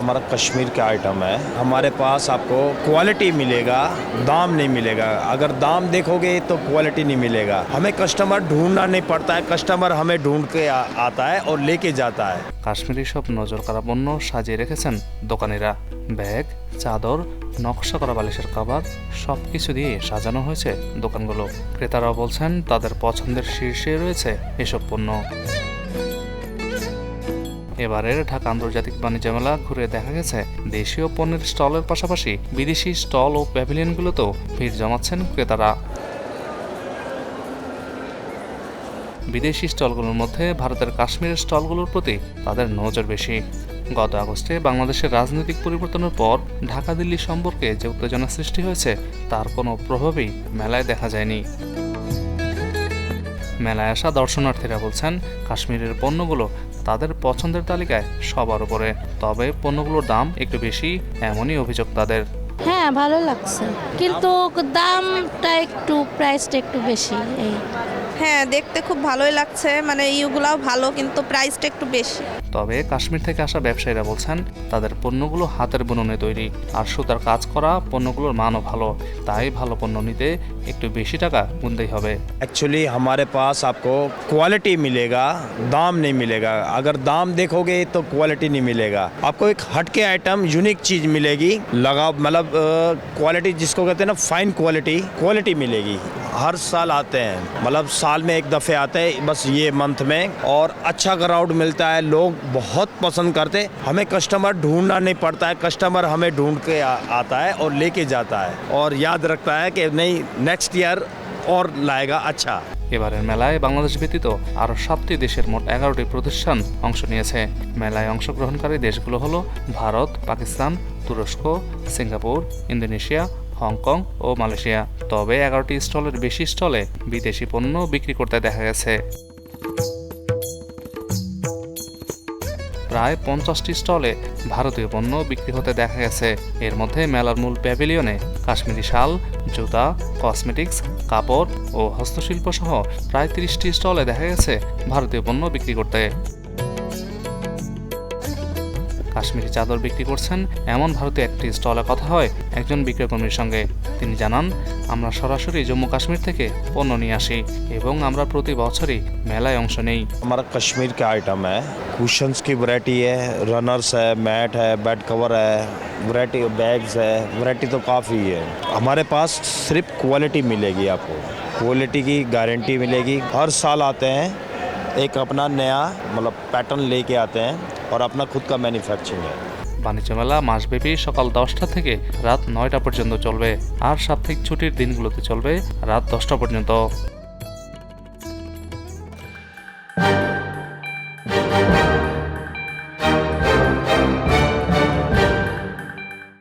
हमारा कश्मीर का आइटम है। हमारे पास आपको क्वालिटी मिलेगा, दाम नहीं मिलेगा। अगर दाम देखोगे तो क्वालिटी नहीं मिलेगा। हमें कस्टमर ढूंढना नहीं पड़ता है, कस्टमर हमें ढूंढ के आता है और लेके जाता है। কাশ্মীরি সব নজর কাড়া পণ্য সাজিয়ে রেখেছেন দোকানিরা। ব্যাগ, চাদর, নকশা করা বালিশের কভার সবকিছু দিয়ে সাজানো হয়েছে দোকানগুলো। ক্রেতারাও বলছেন তাদের পছন্দের শীর্ষে রয়েছে এসব পণ্য। এবারের ঢাকা আন্তর্জাতিক বাণিজ্য মেলা ঘুরে দেখা গেছে দেশীয় পণ্যের স্টলের পাশাপাশি বিদেশি স্টল ও প্যাভিলিয়নগুলোতেও ভিড় জমাচ্ছেন ক্রেতারা। বিদেশি স্টলগুলোর মধ্যে ভারতের কাশ্মীরের স্টলগুলোর প্রতি তাদের নজর বেশি। গত আগস্টে বাংলাদেশের রাজনৈতিক পরিবর্তনের পর ঢাকা দিল্লি সম্পর্কে যে উত্তেজনা সৃষ্টি হয়েছে তার কোনো প্রভাবই মেলায় দেখা যায়নি। মেলায় আসা দর্শনার্থীরা বলছেন কাশ্মীরের পণ্যগুলো তাদের পছন্দের তালিকায় সবার উপরে, তবে পণ্যগুলোর দাম একটু বেশি, এমনই অভিযোগ তাদের। হ্যাঁ, ভালো লাগছে, কিন্তু দামটা একটু, প্রাইসটা একটু বেশি। এই হ্যাঁ, দেখতে খুব ভালোই লাগছে, মানে ইউগুলাও ভালো, কিন্তু প্রাইসটা একটু বেশি। তবে কাশ্মীর থেকে আসা ব্যবসায়ীরা বলছেন তাদের পণ্যগুলো হাতের বুননে তৈরি আর সুতার কাজ করা, পণ্যগুলোর মানও ভালো, তাই ভালো পণ্য নিতে একটু বেশি টাকা গুনতেই হবে। एक्चुअली हमारे पास आपको क्वालिटी मिलेगा, दाम नहीं मिलेगा। अगर दाम देखोगे तो क्वालिटी नहीं मिलेगा। आपको एक हटके आइटम, यूनिक चीज मिलेगी, लगा मतलब क्वालिटी जिसको कहते हैं ना, फाइन क्वालिटी मिलेगी। हर साल आते हैं, मतलब साल में एक दफ़े आते हैं, बस ये मंथ में, और अच्छा क्राउड मिलता है, लोग बहुत पसंद करते। हमें कस्टमर ढूंढना नहीं पड़ता है, कस्टमर हमें ढूंढ के आता है और लेके जाता है और याद रखता है कि नहीं, नेक्स्ट ईयर और लाएगा अच्छा। এবারের মেলায় বাংলাদেশ ব্যতীত আরও 7টি দেশের মোট 11টি প্রতিষ্ঠান অংশ নিয়েছে। মেলায় অংশগ্রহণকারী দেশগুলো হলো ভারত, পাকিস্তান, তুরস্ক, সিঙ্গাপুর, ইন্দোনেশিয়া, হংকং ও মালয়েশিয়া। তবে 11টি স্টলের বেশি স্টলে বিদেশি পণ্য বিক্রি করতে দেখা গেছে। প্রায় 50টি স্টলে ভারতীয় পণ্য বিক্রি হতে দেখা গেছে। এর মধ্যে মেলার মূল প্যাভিলিয়নে কাশ্মীরি শাল, জুতা, কসমেটিক্স, কাপড় ও হস্তশিল্প সহ প্রায় 30টি স্টলে দেখা গেছে ভারতীয় পণ্য বিক্রি করতে। কাশ্মীরি চাদর বিক্রি করছেন এমন ভারতীয় একটি স্টলে কথা হয় একজন বিক্রয়কর্মীর সঙ্গে। তিনি জানান, আমরা সরাসরি জম্মু কাশ্মীর থেকে পণ্য নিয়ে আসি এবং আমরা প্রতি বছরই মেলায় অংশ নেই। हमारा कश्मीर का आइटम है, कुशन्स की वैरायटी है, रनर्स है, मैट है, बेड कवर है, वैरायटी बैग्स है, वैरायटी तो काफ़ी है। हमारे पास सिर्फ क्वालिटी मिलेगी, आपको क्वालिटी की गारंटी मिलेगी। हर साल आते हैं, एक अपना नया मतलब पैटर्न लेके आते हैं और अपना खुद का मैन्युफैक्चरिंग है। বাণিজ্য মেলা মাসব্যাপী সকাল 10টা থেকে রাত 9টা পর্যন্ত চলবে, আর সাপ্তাহিক ছুটির দিনগুলোতে চলবে রাত 10টা পর্যন্ত।